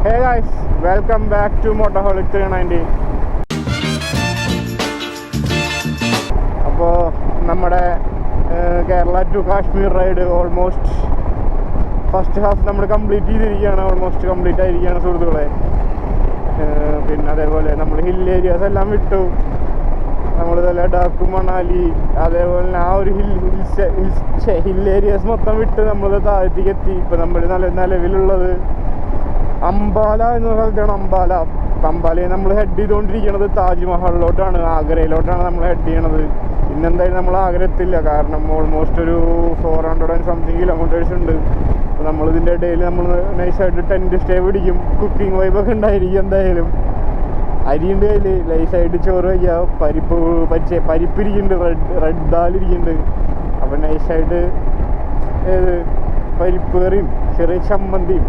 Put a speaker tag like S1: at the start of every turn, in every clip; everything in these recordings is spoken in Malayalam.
S1: Hey guys, welcome back to Motorholic 390. അപ്പോൾ നമ്മുടെ Kerala to Kashmir ride almost first half നമ്മൾ കംപ്ലീറ്റ് ചെയ്തിരിക്കുകയാണ്. ഓൾമോസ്റ്റ് കംപ്ലീറ്റ് ആയിരിക്കുകയാണ് സുഹൃത്തുക്കളെ. പിന്നെ അതേപോലെ നമ്മൾ ഹിൽ ഏരിയാസ് എല്ലാം വിട്ടു. നമ്മൾ ലഡാക്ക്, മണാലി, അതേപോലെ തന്നെ ആ ഒരു ഹിൽ ഏരിയാസ് മൊത്തം വിട്ട് നമ്മൾ താഴത്തേക്ക് എത്തി. ഇപ്പം നമ്മൾ നിലവിലുള്ളത് അംബാല എന്ന സ്ഥലത്താണ്. അംബാലയിൽ നമ്മൾ ഹെഡ് ചെയ്തുകൊണ്ടിരിക്കുന്നത് താജ്മഹലിലോട്ടാണ്, ആഗ്രയിലോട്ടാണ് നമ്മൾ ഹെഡ് ചെയ്യണത്. ഇന്നെന്തായാലും നമ്മൾ ആഗ്ര എത്തില്ല, കാരണം ഓൾമോസ്റ്റ് ഒരു 400 കിലോമീറ്റേഴ്സ് ഉണ്ട്. അപ്പോൾ നമ്മളിതിൻ്റെ ഇടയിൽ നമ്മൾ നൈസായിട്ട് ടെൻറ്റ് സ്റ്റേ പിടിക്കും. കുക്കിംഗ് വൈബൊക്കെ ഉണ്ടായിരിക്കും. എന്തായാലും അരിയുണ്ട് കയ്യിൽ, നൈസായിട്ട് ചോറ് വയ്ക്കുക. പരിപ്പിരിക്കുന്നുണ്ട്, റെഡ് ദാലിരിക്കുന്നുണ്ട്. അപ്പോൾ നൈസായിട്ട് പരിപ്പ് കറിയും ചെറിയ ചമ്മന്തിയും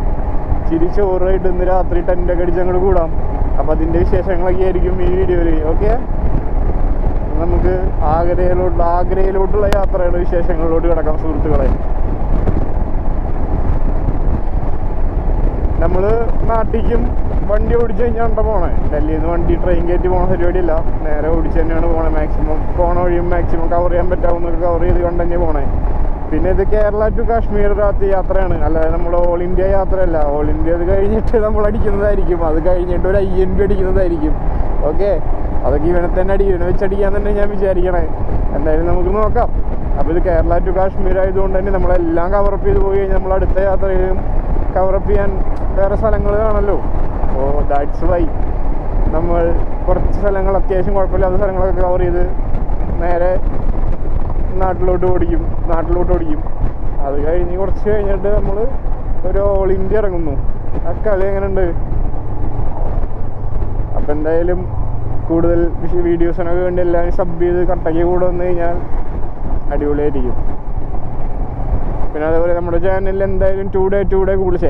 S1: ചിരി ചോറായിട്ട് ഇന്ന് രാത്രി ടെൻ്റൊക്കെ അടിച്ച് അങ്ങോട്ട് കൂടാം. അപ്പം അതിൻ്റെ വിശേഷങ്ങളൊക്കെ ആയിരിക്കും ഈ വീഡിയോയിൽ. ഓക്കെ, നമുക്ക് ആഗ്രയിലോട്ടുള്ള യാത്രയുടെ വിശേഷങ്ങളിലോട്ട് കിടക്കാം സുഹൃത്തുക്കളെ. നമ്മൾ നാട്ടിലേക്കും വണ്ടി ഓടിച്ച് കഴിഞ്ഞാണ് പോണേ. ഡൽഹിയിൽ നിന്ന് വണ്ടി ട്രെയിൻ കയറ്റി പോകണ പരിപാടിയില്ല, നേരെ ഓടിച്ച് തന്നെയാണ് പോണേ. മാക്സിമം പോണ വഴിയും മാക്സിമം കവർ ചെയ്യാൻ പറ്റാവുന്നൊക്കെ കവർ ചെയ്ത് കൊണ്ട് തന്നെ പോണേ. പിന്നെ ഇത് കേരള ടു കാശ്മീർ യാത്രയാണ്, അല്ലാതെ നമ്മൾ ഓൾ ഇന്ത്യ യാത്രയല്ല. ഓൾ ഇന്ത്യ അത് കഴിഞ്ഞിട്ട് നമ്മൾ അടിക്കുന്നതായിരിക്കും, അത് കഴിഞ്ഞിട്ട് ഒരു INB അടിക്കുന്നതായിരിക്കും. ഓക്കെ, അതൊക്കെ ഇവനെ വെച്ചടിക്കാൻ തന്നെ ഞാൻ വിചാരിക്കണേ. എന്തായാലും നമുക്ക് നോക്കാം. അപ്പോൾ ഇത് കേരള ടു കാശ്മീർ ആയതുകൊണ്ട് തന്നെ നമ്മളെല്ലാം കവറപ്പ് ചെയ്ത് പോയി കഴിഞ്ഞാൽ നമ്മൾ അടുത്ത യാത്രയിലും കവറപ്പ് ചെയ്യാൻ വേറെ സ്ഥലങ്ങൾ കാണല്ലോ. അപ്പോൾ ദാറ്റ്സ് വൈ നമ്മൾ കുറച്ച് സ്ഥലങ്ങൾ, അത്യാവശ്യം കുഴപ്പമില്ലാത്ത സ്ഥലങ്ങളൊക്കെ കവർ ചെയ്ത് നേരെ നാട്ടിലോട്ട് ഓടിക്കും. അത് കഴിഞ്ഞ് കുറച്ച് കഴിഞ്ഞിട്ട് നമ്മൾ ഒരു ഓൾ ഇന്ത്യ ഇറങ്ങുന്നു. ആ കളി എങ്ങനെയുണ്ട്? അപ്പം എന്തായാലും കൂടുതൽ വീഡിയോസിനൊക്കെ വേണ്ടി എല്ലാവരും സബ് ചെയ്ത് കട്ടയ്ക്ക് കൂടെ വന്നു കഴിഞ്ഞാൽ അടിപൊളിയായിരിക്കും. പിന്നെ അതേപോലെ നമ്മുടെ ചാനലിൽ എന്തായാലും 2 ഡേ കൂടുതൽ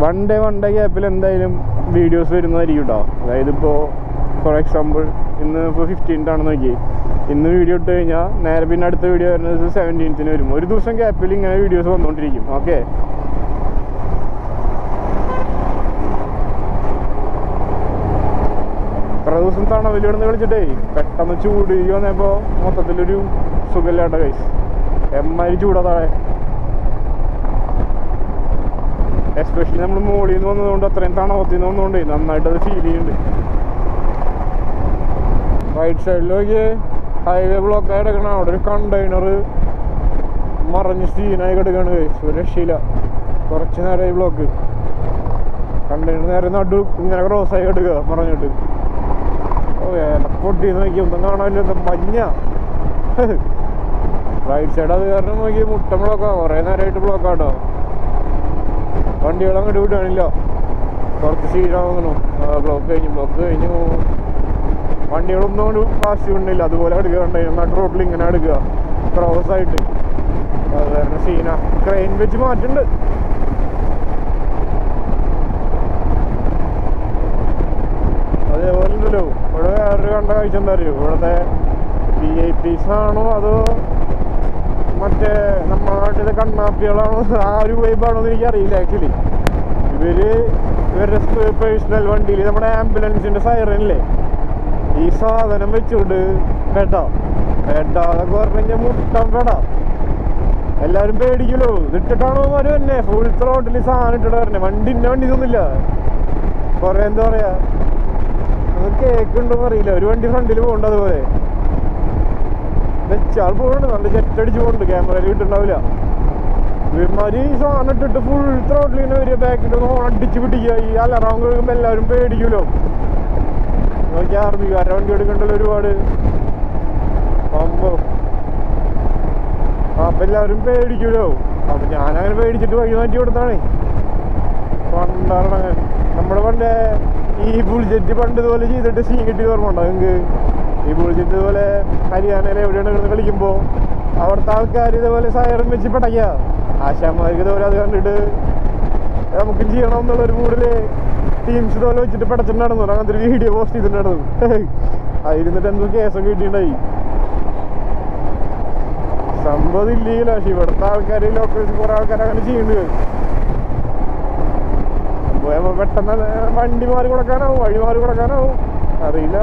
S1: 1 ഡേ ഗ്യാപ്പിൽ എന്തായാലും വീഡിയോസ് വരുന്നതായിരിക്കും കേട്ടോ. അതായത് ഇപ്പോൾ ഫോർ എക്സാമ്പിൾ ഇന്ന് ഇപ്പോൾ 15th ആണെന്ന് നോക്കി, ഇന്ന് വീഡിയോ ഇട്ട് കഴിഞ്ഞാൽ നേരെ പിന്നെ അടുത്ത വീഡിയോ വരുന്നത് 17th വരും. ഒരു ദിവസം ഗ്യാപ്പിൽ ഇങ്ങനെ വീഡിയോസ് വന്നുകൊണ്ടിരിക്കും. ഓക്കെ, ഇത്ര ദിവസം തണവിലിടുന്ന് കളിച്ചിട്ടേ പെട്ടെന്ന് ചൂട് വന്നപ്പോൾ മൊത്തത്തിലൊരു സുഖമില്ലാട്ട കൈസ്. എമ്മാതിരി ചൂടാ താഴെ. എസ്പെഷ്യലി നമ്മൾ മോളിൽ നിന്ന് വന്നതുകൊണ്ട്, അത്രയും തണവത്തിൽ നിന്ന് വന്നതുകൊണ്ട് നന്നായിട്ട് അത് ഫീൽ ചെയ്യുന്നുണ്ട്. റൈറ്റ് സൈഡിലേക്ക് ഹൈവേ ബ്ലോക്കായി കിടക്കണം. അവിടെ ഒരു കണ്ടെയ്നർ മറിഞ്ഞ് സീനായി കിടക്കുകയാണ്. ഒരു രക്ഷയില്ല, കുറച്ച് നേരമായി ബ്ലോക്ക്. കണ്ടെയ്നർ നേരെ നടു ഇങ്ങനെ ക്രോസായി കിടക്കുക മറിഞ്ഞിട്ട്. പൊട്ടി നോക്കി ഒന്നും കാണാനില്ല, എന്താ മഞ്ഞ. റൈറ്റ് സൈഡ് അത് കാരണം നോക്കി മുട്ട ബ്ലോക്കാ, കുറേ നേരമായിട്ട് ബ്ലോക്കാട്ടോ. വണ്ടികൾ അങ്ങോട്ട് വിടുകയാണില്ല, കുറച്ച് സീനാകുന്നു. ബ്ലോക്ക് കഴിഞ്ഞു വണ്ടികളൊന്നും കൊണ്ട് ഫാസ്റ്റ് വിടണില്ല, അതുപോലെ എടുക്കുക. നട്ട് റോഡിൽ ഇങ്ങനെ എടുക്കുക ക്രോസ് ആയിട്ട്. അത് കാരണം സീന ക്രെയിൻ വെച്ച് മാറ്റുന്നുണ്ട്. അതേപോലെ ഉണ്ടല്ലോ ഇവിടെ വേറൊരു കണ്ട കാഴ്ച എന്താ അറിയോ, ഇവിടുത്തെ VIPs ആണോ അതോ മറ്റേ നമ്മുടെ നാട്ടിലെ കണ്ണാപ്പികളാണോ, ആ ഒരു വൈബാണോ എന്ന് എനിക്കറിയില്ല. ആക്ച്വലി ഇവരുടെ പേഴ്സണൽ വണ്ടിയിൽ നമ്മുടെ ആംബുലൻസിന്റെ സൈറനില്ലേ, ഈ സാധനം വെച്ചുകൊണ്ട് അതൊക്കെ പറഞ്ഞു കഴിഞ്ഞാൽ മുട്ടം പെടാ. എല്ലാവരും പേടിക്കലോ, ഇതിട്ടിട്ടാണോ അവര് തന്നെ ഫുൾ ത്രോട്ടിൽ സാധനം ഇട്ടിട്ട് വരണേ. വണ്ടി ഇതൊന്നുമില്ല. കുറെ എന്താ പറയാ, അത് കേക്കുണ്ടോന്ന് അറിയില്ല. ഒരു വണ്ടി ഫ്രണ്ടിൽ പോകണ്ട, അതുപോലെ വെച്ചാൽ പോകണ്ട്, നല്ല ചെറ്റടിച്ച് പോകുന്നുണ്ട്, ക്യാമറയിൽ കിട്ടുണ്ടാവില്ല. ഇവന്മാര് ഈ സാധനം ഇട്ടിട്ട് ഫുൾ ത്രോട്ടിൽ ഇങ്ങനെ വരിക, ബാക്കിൽ അടിച്ച് പിടിക്കുക. ഈ അലറാം കേൾക്കുമ്പോൾ എല്ലാവരും പേടിക്കുമല്ലോ. നോക്കിയാൽ ആർമിക്കാരുടെ വണ്ടി എടുക്കണ്ടല്ലോ ഒരുപാട്. അപ്പൊ എല്ലാവരും പേടിക്കുമല്ലോ. അപ്പൊ ഞാനങ്ങനെ പേടിച്ചിട്ട് വഴി മാറ്റി കൊടുത്താണേ. പണ്ടാണ് നമ്മുടെ പണ്ട് ഈ ബുൾജെറ്റ് പണ്ട് ഇതുപോലെ ചെയ്തിട്ട് സീൻ കിട്ടി ഓർമ്മ ഉണ്ടോ നിങ്ങൾക്ക്? ഈ ബുൾജെറ്റ് ഇതുപോലെ ഹരിയാനയിൽ എവിടെയാണ് കിടന്ന് കളിക്കുമ്പോൾ അവിടുത്തെ ആൾക്കാർ ഇതുപോലെ സൈറൻ വെച്ച് പടയ്ക്കുക. ആശാന്മാർക്ക് ഇതുപോലെ അത് കണ്ടിട്ട് നമുക്ക് ചെയ്യണം എന്നുള്ളൊരു കൂടുതല് ടീംസ് ഇതുപോലെ വെച്ചിട്ട് പടച്ചിട്ടുണ്ടായിരുന്നു. അങ്ങനത്തെ ഒരു വീഡിയോ പോസ്റ്റ് ചെയ്തിട്ടുണ്ടായിരുന്നു. അതിരുന്നിട്ട് എന്തോ കേസൊക്കെ കിട്ടിയിട്ടുണ്ടായി. സംഭവം ഇല്ലീല. പക്ഷെ ഇവിടുത്തെ ആൾക്കാർ ലോക്കൽസ് കുറെ ആൾക്കാർ അങ്ങനെ ചെയ്യുന്നുണ്ട്. പോയപ്പോ പെട്ടെന്ന് വണ്ടി മാറി കൊടുക്കാനാവും, വഴി മാറി കൊടുക്കാനാവും, അറിയില്ല.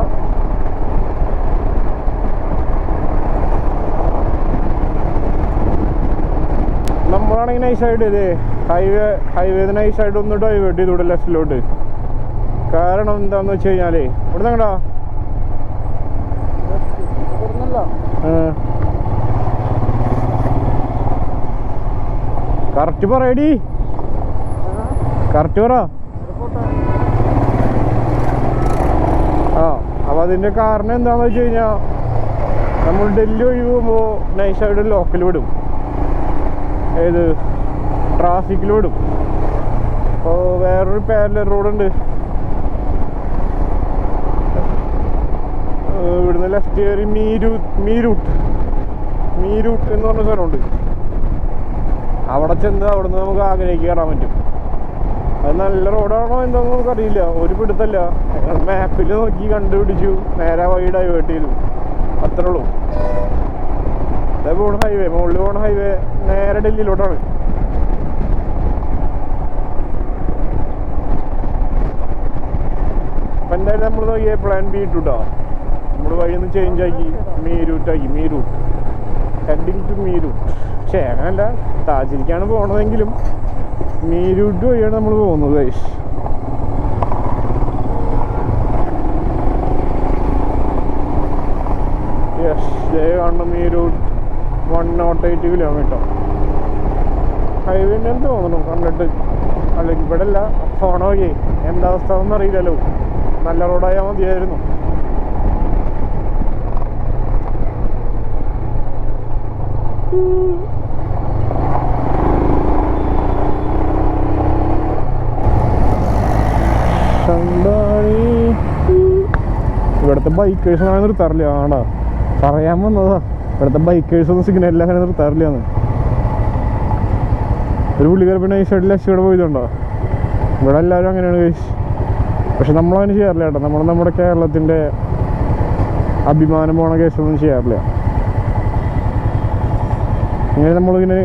S1: നമ്മളാണെങ്കിൽ നൈസായിട്ട് ഇത് ഹൈവേ നൈസായിട്ട് ഒന്ന് ഡൈവേർട്ട് ചെയ്തൂടെ ലെഫ്റ്റിലോട്ട്. കാരണം എന്താന്ന് വെച്ച് കഴിഞ്ഞാലേ ഇവിടെ നിങ്ങടാ കറക്റ്റ് പറയടി, കറക്റ്റ് പറ. ആ അപ്പൊ അതിന്റെ കാരണം എന്താന്ന് വെച്ച് കഴിഞ്ഞാ നമ്മൾ ഡൽഹി വഴി പോകുമ്പോ നൈസായിട്ട് ലോക്കൽ വിടും, ഏത് ട്രാഫിക്കിൽ വിടും. അപ്പോൾ വേറൊരു പാരലൽ റോഡുണ്ട്, ഇവിടുന്ന് ലെഫ്റ്റ് കയറി മീരൂട്ട് എന്ന് പറഞ്ഞ സ്ഥലമുണ്ട്. അവിടെ ചെന്ന് അവിടുന്ന് നമുക്ക് ആഗ്രഹിക്ക് കയറാൻ പറ്റും. അത് നല്ല റോഡാണോ എന്താണെന്ന് നമുക്കറിയില്ല, ഒരു പിടുത്തല്ല. മാപ്പിൽ നോക്കി കണ്ടുപിടിച്ചു, നേരെ വഴി ഡൈവേർട്ട് ചെയ്തു, അത്രേ ഉള്ളൂ. അതേ പോണ ഹൈവേ, മുകളിൽ പോണ ഹൈവേ നേരെ ഡൽഹിയിലോട്ടാണ്. അപ്പം എന്തായാലും നമ്മൾ നോക്കിയ പ്ലാൻ ബി ഇട്ടുട്ടോ, നമ്മൾ വഴി ഒന്ന് ചേഞ്ച് ആക്കി മീരൂട്ട് ഹെഡിങ് ടു മീരൂട്ട്. പക്ഷേ അങ്ങനല്ല, താജിലേക്കാണ് പോണതെങ്കിലും മീരൂട്ട് വഴിയാണ് നമ്മൾ പോകുന്നത്. ഗൈസ് കാണണം മീരൂട്ട് 108 കിലോമീറ്റർ ഹൈവേ എന്ത് തോന്നണം കണ്ടിട്ട്. അല്ലെങ്കിൽ ഇവിടെ അല്ല, ഫോണ വഴി എന്താ അവസ്ഥ ഒന്നും അറിയില്ലല്ലോ. നല്ല റോഡായാൽ മതിയായിരുന്നു. ഇവിടുത്തെ ബൈക്കേഴ്സ് അങ്ങനെ നിർത്താറില്ല. ആടാ പറയാൻ വന്നതാ, ഇവിടുത്തെ ബൈക്കേഴ്സ് ഒന്നും സിഗ്നലിൽ അങ്ങനെ നിർത്താറില്ലാന്ന്. ഒരു പുള്ളിക്കാരൻ നൈസായിട്ട് ലക്ഷ്യം പോയതുണ്ടോ? ഇവിടെ എല്ലാവരും അങ്ങനെയാണ് ഗൈസ്. പക്ഷെ നമ്മളങ്ങനെ ചെയ്യാറില്ല കേട്ടോ. നമ്മുടെ കേരളത്തിൻ്റെ അഭിമാനം പോണ കേസൊന്നും ചെയ്യാറില്ല. ഇങ്ങനെ നമ്മളിങ്ങനെ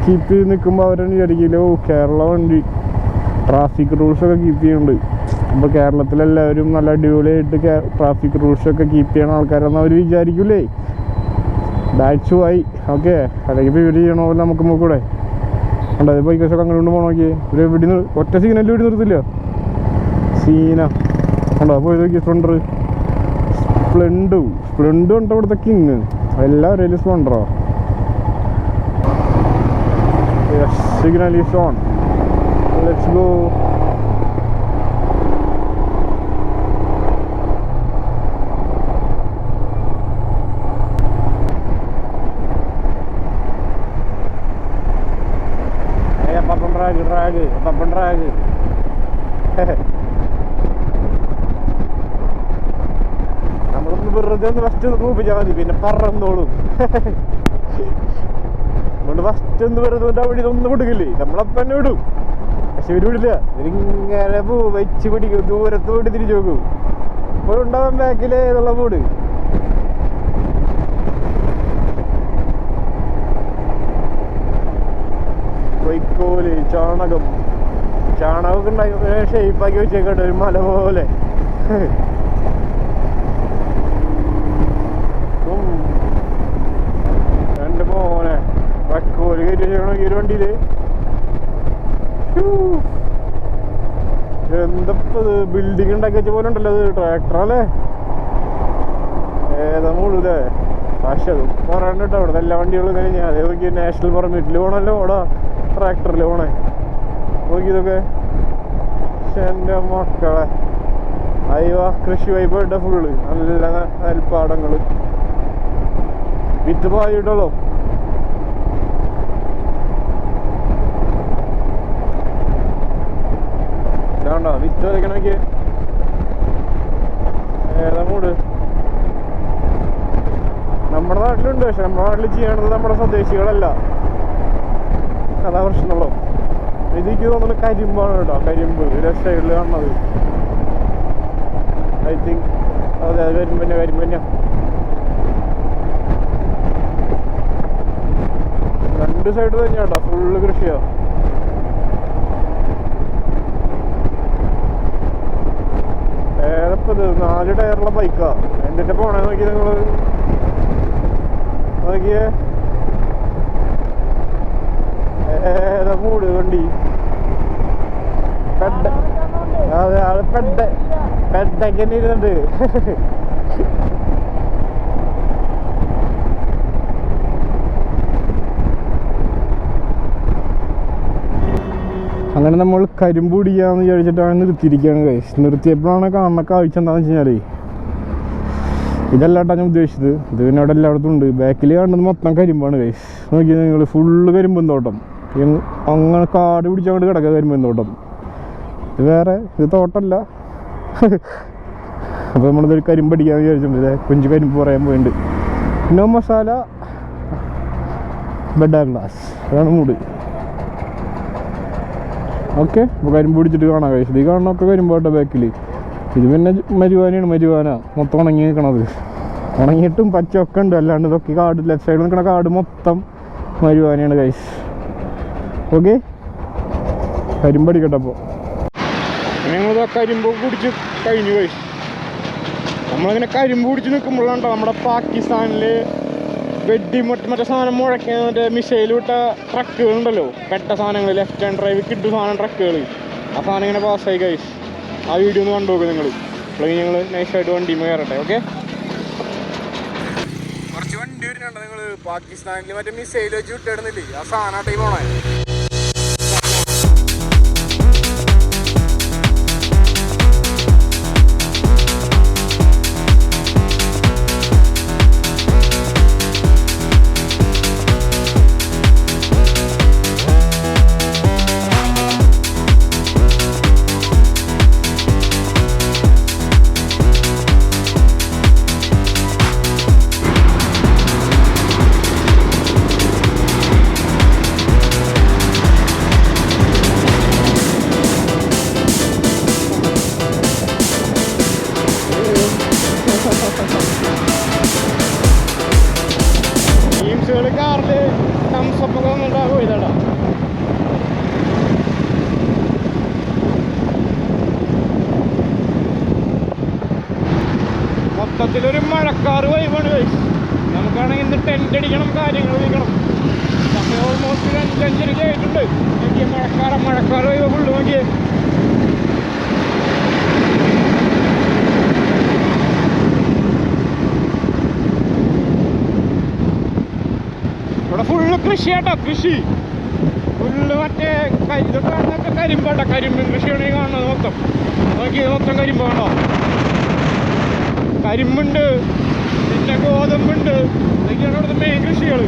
S1: കീപ്പ് ചെയ്ത് നിൽക്കുമ്പോൾ അവരെ വിചാരിക്കില്ല, ഓ കേരള വണ്ടി ട്രാഫിക് റൂൾസൊക്കെ കീപ്പ് ചെയ്യുന്നുണ്ട്. അപ്പോൾ കേരളത്തിലെല്ലാവരും നല്ല അടിപൊളിയായിട്ട് ട്രാഫിക് റൂൾസൊക്കെ കീപ്പ് ചെയ്യണ ആൾക്കാരെന്ന് അവർ വിചാരിക്കൂലേ. That's why. ഓക്കെ, അല്ലെങ്കിൽ ഇപ്പോൾ ഇവർ ചെയ്യണ പോലെ നമുക്ക് നോക്കൂടെ. ഉണ്ടായത് ബൈക്കേഴ്സൊക്കെ അങ്ങനെ കൊണ്ട് പോകണം. നോക്കിയേ, ഒരു എവിടെ ഒറ്റ സിഗ്നലിൽ ഇവിടെ നിർത്തില്ല. സീന ഉണ്ടോ? പോയി നോക്കി സ്പ്ലെൻഡ് ഉണ്ടോ ഇവിടുത്തെ കിങ്. എല്ലാവരും സ്പ്ലെൻഡറോ. Signal is on, let's go. Drag നമ്മളൊന്ന് വെറുതെ ഒന്ന് ഫസ്റ്റ് ഒന്ന് കൂപ്പിച്ചാൽ മതി, പിന്നെ പറന്നോളും. അതുകൊണ്ട് ഫസ്റ്റ് ഒന്ന് വെറുതെ വഴി ഒന്നും കൊടുക്കില്ലേ, നമ്മളപ്പം തന്നെ വിടും. പക്ഷെ ഇവര് വിടില്ല, ഇവരിങ്ങനെ വെച്ച് പിടിക്കും, ദൂരത്തോട്ട് തിരിച്ചു നോക്കും. ഇപ്പോഴുണ്ടാവാൻ ബാക്കിലേ എന്നുള്ള മൂട്. വൈക്കോല് ചാണകമൊക്കെ ഉണ്ടാക്കി ഷേപ്പാക്കി വെച്ചേക്കട്ടെ, ഒരു മല പോലെ. എന്റെ മോനെ വൈക്കോല് കയറ്റി വെച്ചേക്കണോ ഈ ഒരു വണ്ടിയില്. എന്തപ്പത് ബിൽഡിംഗ് ഉണ്ടാക്കി വെച്ച പോലെ ഉണ്ടല്ലോ. അത് ട്രാക്ടറല്ലേ, ഏതാ മുഴുവേ. പക്ഷെ അത് പറയണ്ട കേട്ടോ, അവിടെ എല്ലാ വണ്ടികളും കഴിഞ്ഞ അതേ നോക്കി നാഷണൽ പെർമിറ്റിൽ പോകണല്ലോ ഓടാ, ട്രാക്ടറിൽ പോണേ. നോക്കിയതൊക്കെ എന്റെ മക്കളെ. അയ്യോ, കൃഷി വൈബ് ഇട്ട ഫുള്ള് നല്ല നെൽപ്പാടങ്ങള് വിത്ത് പായിട്ടല്ലോ. ഇതാണ്ടോ വിത്ത് വയ്ക്കണോക്ക്, ഏതാ മൂട്. നമ്മുടെ നാട്ടിലുണ്ട്, പക്ഷെ നമ്മുടെ നാട്ടിൽ ചെയ്യണത് നമ്മുടെ സ്വദേശികളല്ല, അതാ പ്രശ്നമുള്ളൂ. എനിക്ക് തോന്നുന്നു കരിമ്പാണ് കേട്ടോ, കരിമ്പ് സൈഡിൽ കാണുന്നത്. ഐ തിങ്ക് അതെ, അത് കരിമ്പ് തന്നെയാ. രണ്ട് സൈഡ് തന്നെയാട്ടോ, ഫുള്ള് കൃഷിയാ. ബൈക്കാണിത്, 4 ടയറുള്ള ബൈക്കാ. എന്നിട്ട് പോണേ നോക്കി നിങ്ങള്, നോക്കിയേ ഏതാ മൂട് വണ്ടി. അതെ, ആള് പെഡൊക്കെ ഇരുന്നുണ്ട്. അങ്ങനെ നമ്മൾ കരിമ്പ് പിടിക്കാന്ന് വിചാരിച്ചിട്ടാണ് നിർത്തിയിരിക്കുകയാണ് ഗൈസ്. നിർത്തിയപ്പോഴാണ് കാണുന്ന കാഴ്ച എന്താണെന്ന് വെച്ച് കഴിഞ്ഞാൽ, ഇതല്ലാട്ടാ ഞാൻ ഉദ്ദേശിച്ചത്. ഇത് പിന്നെ അവിടെ എല്ലായിടത്തും ഉണ്ട്. ബാക്കിൽ കാണുന്നത് മൊത്തം കരിമ്പാണ് ഗൈസ്. നോക്കിയാൽ നിങ്ങൾ, ഫുള്ള് കരിമ്പൻ തോട്ടം. അങ്ങനെ കാട് പിടിച്ചങ്ങോട്ട് കിടക്കുക കരിമ്പൻ തോട്ടം. ഇത് വേറെ, ഇത് തോട്ടമല്ല. അപ്പോൾ നമ്മളിതൊരു കരിമ്പ് അടിക്കാന്ന് വിചാരിച്ചിട്ടുണ്ട്. കൊഞ്ച് കരിമ്പ് പറയാൻ പോയിട്ടുണ്ട്. നോ മസാല ബെഡ ഗ്ലാസ്, അതാണ് മൂട്. ഓക്കെ, അപ്പോൾ കരിമ്പ് പിടിച്ചിട്ട് കാണാം കഴിച്ചു. ഇത് കാണണമൊക്കെ കരിമ്പോട്ടെ ബാക്കിൽ. ഇത് പിന്നെ മരുവാന മൊത്തം ഉണങ്ങി നിൽക്കണത്. ഉണങ്ങിയിട്ടും പച്ചയൊക്കെ ഉണ്ട്. അല്ലാണ്ട് ഇതൊക്കെ കാട്, ലെഫ്റ്റ് സൈഡിൽ നിൽക്കണ കാട് മൊത്തം മരുവാനയാണ് കഴിച്ച്. ഓക്കെ, കരിമ്പടിക്കട്ടെ. അപ്പോൾ ഞങ്ങളിത് കരിമ്പ് കുടിച്ച് കഴിഞ്ഞു കഴിച്ചു. നമ്മളിങ്ങനെ കരിമ്പ് കുടിച്ച് നിൽക്കുമ്പോഴാണ് നമ്മുടെ പാകിസ്ഥാനിൽ മറ്റേ സാധനം മുഴക്കാൻ മറ്റേ മിസൈൽ വിട്ട ട്രക്കുകളുണ്ടല്ലോ, പെട്ട സാധനങ്ങൾ, ലെഫ്റ്റ് ഹാൻഡ് ഡ്രൈവ് കിട്ടു സാധനം ട്രക്കുകൾ. ആ സാധനം ഇങ്ങനെ പാസ്സായി കഴിച്ച്. ആ വീഡിയോ ഒന്ന് കണ്ടുപോകും നിങ്ങൾ. അല്ലെങ്കിൽ ഞങ്ങൾ നൈസായിട്ട് വണ്ടി കയറട്ടെ. ഓക്കെ, കുറച്ച് വണ്ടി വരുന്നുണ്ട്. നിങ്ങൾ പാകിസ്ഥാനിൽ മറ്റേ മിസൈൽ വെച്ച് വിട്ടിടുന്നില്ലേ, ആ സാധനം ടൈം പോണേ. കാറില് തംസപ്പൊക്കെ വന്നിട്ടാകും ഇതാടാ. മൊത്തത്തിലൊരു മഴക്കാറ് വൈബാണ് കഴിച്ച്. നമുക്കാണെങ്കിൽ ഇന്ന് ടെൻ്റ് അടിക്കണം, കാര്യങ്ങൾ വയ്ക്കണം. സമയം ഓൾമോസ്റ്റ് 5:30 ആയിട്ടുണ്ട്. നോക്കിയ മഴക്കാറ് വൈബ് ഫുള്ള് നോക്കിയേ. ഇവിടെ ഫുള്ള് കൃഷിയാട്ടോ, കൃഷി ഫുള്ള്. മറ്റേ ഇതൊക്കെ കാണുന്നൊക്കെ കരിമ്പാട്ടോ, കരിമ്പൻ കൃഷിയാണ് ഈ കാണുന്നത് മൊത്തം. നോക്കിയത് മൊത്തം കരിമ്പ് കണ്ടോ. കരിമ്പുണ്ട്, പിന്നെ ഗോതമ്പുണ്ട്. ഇതൊക്കെയാണ് ഇവിടുത്തെ മെയിൻ കൃഷികൾ.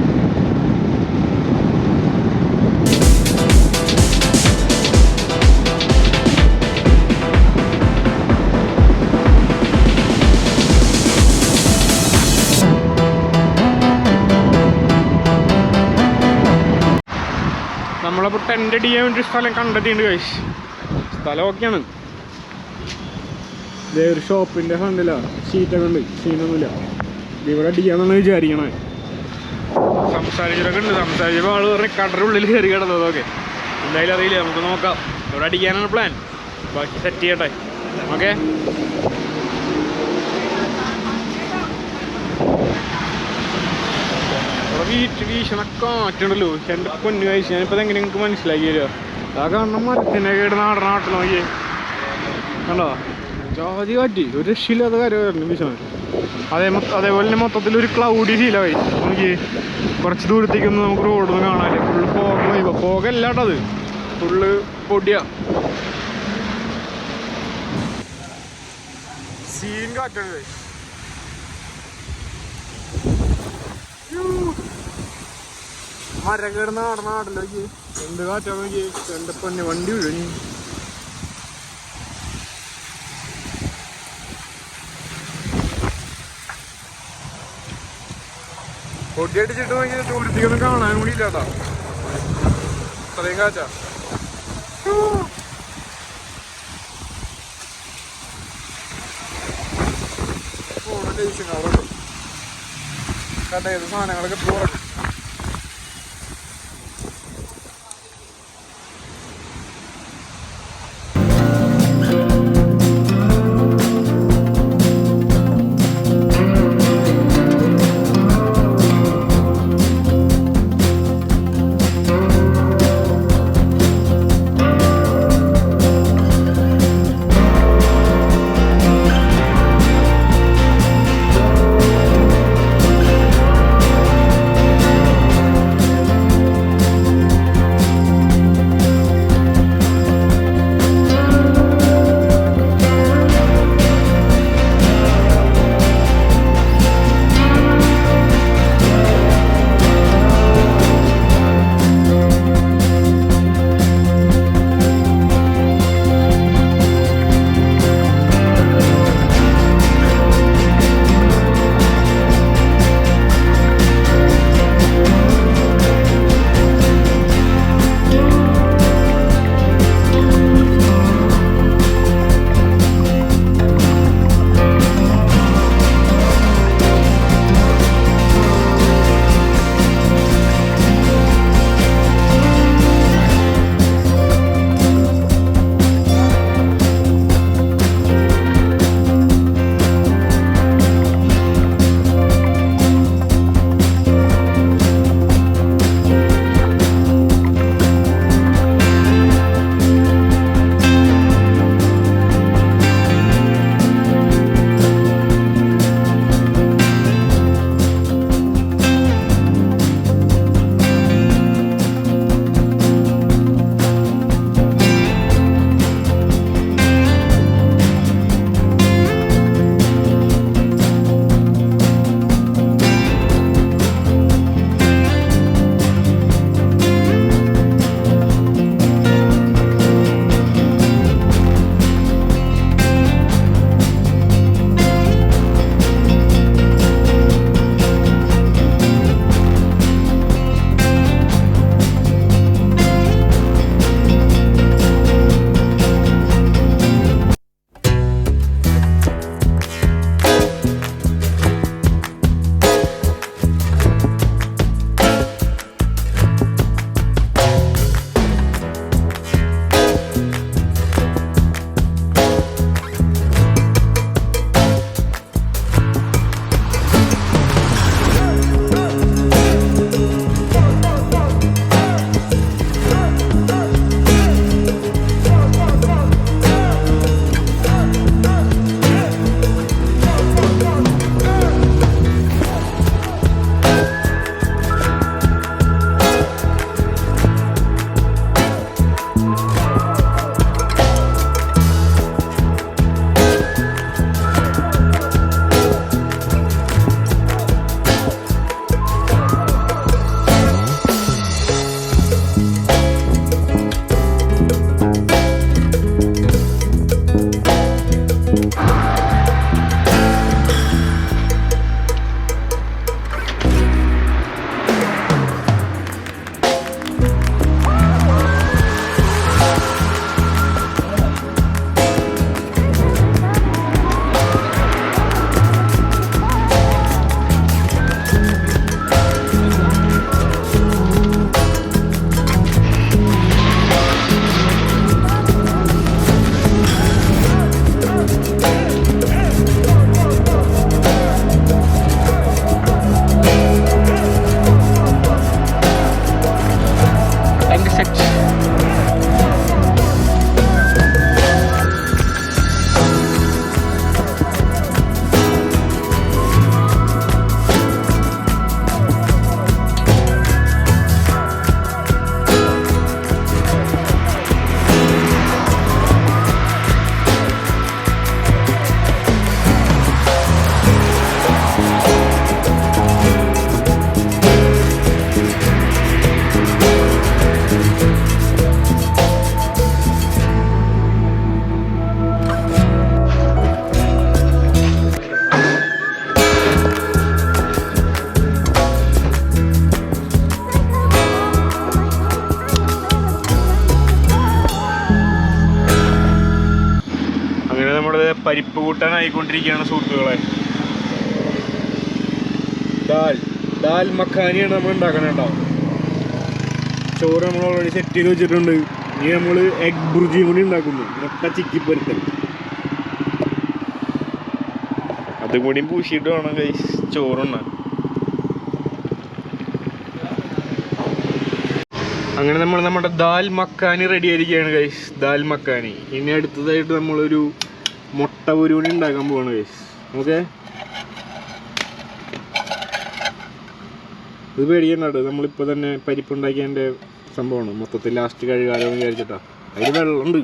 S1: നമ്മളപ്പോൾ ടെൻ്റ് അടിക്കാൻ വേണ്ടി സ്ഥലം കണ്ടെത്തിയിട്ടുണ്ട് കഴിച്ച്. സ്ഥലം ഓക്കെയാണ്. ഇതേ ഒരു ഷോപ്പിൻ്റെ ഫ്രണ്ടിലാണ്, ഷീറ്റൊക്കെ ഉണ്ട്, സീനൊന്നുമില്ല. ഇവിടെ അടിക്കാന്നാണ് വിചാരിക്കണേ. സംസാരിച്ചൊക്കെ ഉണ്ട്. സംസാരിച്ചപ്പോൾ ആൾ പറഞ്ഞ കടയുടെ ഉള്ളിൽ കയറി കിടന്നതൊക്കെ. എന്തായാലും അറിയില്ല, നമുക്ക് നോക്കാം. ഇവിടെ അടിക്കാനാണ് പ്ലാൻ. ബാക്കി സെറ്റ് ചെയ്യട്ടെ. ഓക്കെ, വീശണ കാറ്റുണ്ടല്ലോ. എൻ്റെ പൊന്നു കഴിച്ച് ഞാനിപ്പോൾ എങ്ങനെ നിങ്ങൾക്ക് മനസ്സിലാക്കി തരുമോ? ആ കാണുന്ന മരത്തിൻ്റെ കേട് നാട്ടിൽ നോക്കിയേ കണ്ടോ, ജാതി കാറ്റ്. ഒരു രക്ഷയില്ലാത്ത കാര്യമായിരുന്നു വീശാൻ. അതേപോലെ തന്നെ മൊത്തത്തിലൊരു ക്ലൗഡി ഫീലായി. നോക്കി കുറച്ച് ദൂരത്തേക്കൊന്നും നമുക്ക് റോഡൊന്നും കാണാനില്ല. Full fog. ഫോഗല്ലാട്ടത്, ഫുള്ള് പൊടിയാ. സീൻ കാറ്റാണ്. മരം കിടന്ന് നാട്ടിലേക്ക് എന്ത് കാറ്റാ നോക്കി. എൻ്റെ പൊന്നെ വണ്ടി വീഴി. പൊടിയടിച്ചിട്ട് നോക്കി ദൂരത്തേക്കൊന്നും കാണാൻ കൂടി ഇല്ലാട്ടാ, അത്രയും കാറ്റാ. അവിടെ കണ്ട ഏത് സാധനങ്ങളൊക്കെ പോകട്ടെ. നമ്മുടെ പരിപ്പ് കൂട്ടാനായിക്കൊണ്ടിരിക്കുകയാണ് സുഹൃത്തുക്കളെ. ദാൽ മഖാനിയാണ് നമ്മൾ ഉണ്ടാക്കാനുണ്ടാവും. ചോറ് നമ്മൾ ഓൾറെഡി സെറ്റ് ചെയ്ത് വെച്ചിട്ടുണ്ട്. ഇനി നമ്മൾ എഗ് ബുർജിയും കൂടി ഉണ്ടാക്കുന്നു, മുട്ട ചിക്കി പൊരുത്തൽ. അതും കൂടി പൂശിയിട്ട് വേണം ഗൈസ് ചോറുണ്ണാൻ. അങ്ങനെ നമ്മൾ നമ്മുടെ ദാൽ മഖാനി റെഡി ആയിരിക്കുകയാണ് ഗൈസ്. ദാൽ മഖാനി. ഇനി അടുത്തതായിട്ട് നമ്മളൊരു മുട്ട പൊരികൂടി ഉണ്ടാക്കാൻ പോവാണ് ഗൈസ്. ഓക്കെ, ഇത് പേടിക്കണ്ടോ, നമ്മളിപ്പോൾ തന്നെ പരിപ്പുണ്ടാക്കിയതിൻ്റെ സംഭവമാണ്. മൊത്തത്തിൽ ലാസ്റ്റ് കഴുകാലോ എന്ന് വിചാരിച്ചിട്ടാ. അതിൽ വെള്ളമുണ്ട്.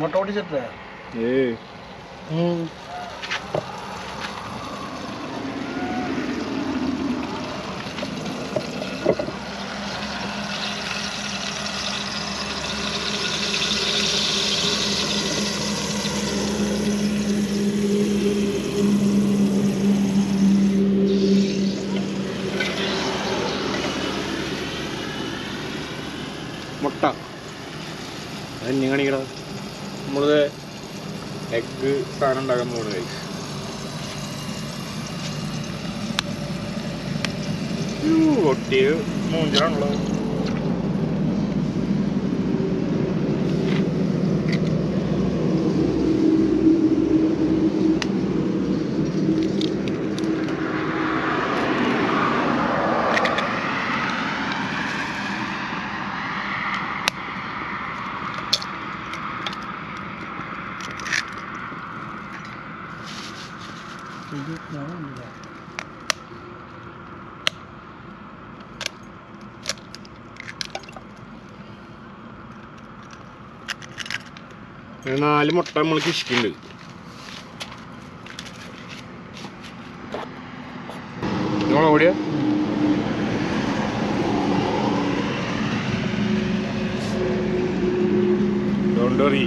S2: മുട്ട പൊട്ടിച്ചിട്ടേ
S1: മുട്ട അതെന്നെ കാണിക്കടാ. നമ്മളത് എഗ്ഗ് സാധനം ഉണ്ടാക്കാൻ പോകുന്നത് ഗൈസ്. ഒട്ടിയ മൂഞ്ചാണല്ലോ. നാല് മുട്ട നമ്മൾ കിഷിക്കുന്നുണ്ട്. ഓടിയാ ഡോണ്ട് വറി.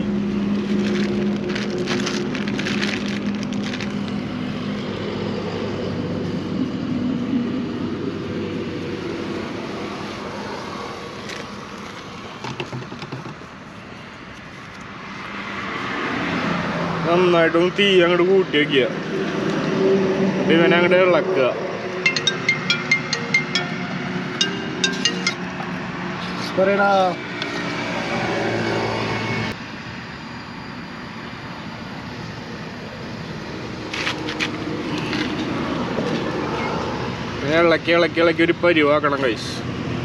S1: നന്നായിട്ടൊന്ന് തീ അങ്ങോട്ട് കൂട്ടി വയ്ക്കുക. ഇവനെ അങ്ങോട്ട് ഇളക്കുക. ഇളക്കി ഇളക്കി ഇളക്കി ഒരു പരിവാക്കണം ഗൈസ്.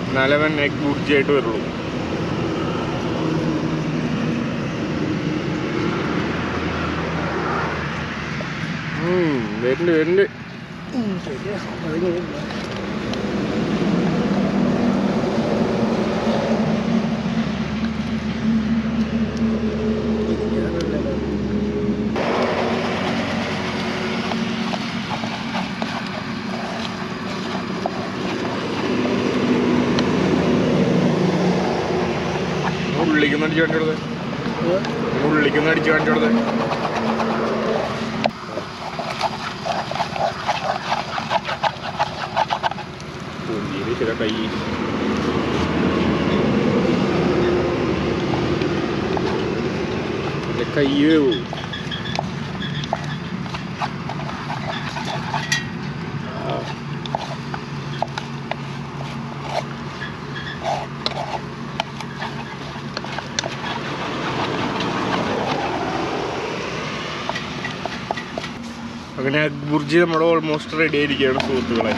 S1: എന്നാലേ തന്നെ എഗ് ബുർജിയായിട്ട് വരുള്ളൂ. വരുന്നുണ്ട് വരുന്നുണ്ട്. ഉള്ളിക്കൊന്ന് അടിച്ചു കാണിച്ചോടത്. ഉള്ളിക്കൊന്ന് അടിച്ചു കാണിച്ചോടത്. ചില കൈ കയ്യേ അങ്ങനെ ബുർജി നമ്മുടെ ഓൾമോസ്റ്റ് റെഡി ആയിരിക്കുകയാണ് സുഹൃത്തുക്കളെ.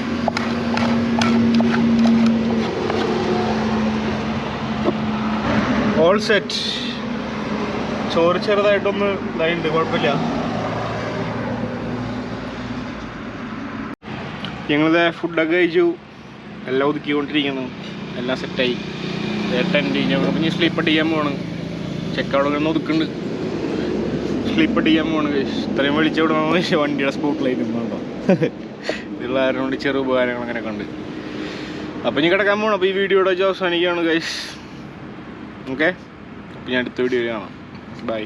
S1: All set. ചോറ് ചെറുതായിട്ടൊന്ന് ഇതായിട്ടുണ്ട്, കുഴപ്പമില്ല. ഞങ്ങളിത് ഫുഡൊക്കെ കഴിച്ചു, എല്ലാം ഒതുക്കിക്കൊണ്ടിരിക്കുന്നു, എല്ലാം സെറ്റായി. ടെൻറ്റ് ഞങ്ങൾ ഇനി സ്ലീപ്പ് അടിക്കാൻ പോവാണ്. ചെക്കവിടെ നിന്ന് ഒതുക്കുന്നുണ്ട്. സ്ലീപ്പ് അടിക്കാൻ പോവാണ് ഗൈസ്. ഇത്രയും വിളിച്ചവിടെ വണ്ടിയുടെ സ്പോട്ട് ലൈറ്റ് ഉണ്ടോ ഇതുള്ള കാരണം കൊണ്ട് ചെറു ഉപകാരങ്ങൾ അങ്ങനെയൊക്കെ ഉണ്ട്. അപ്പോൾ ഇനി കിടക്കാൻ പോകണം. അപ്പോൾ ഈ വീഡിയോയുടെ അവസാനിക്കുകയാണ് ഗൈസ്. ഓക്കെ, അപ്പോൾ ഞാൻ അടുത്ത വീഡിയോ കാണാം. ബൈ.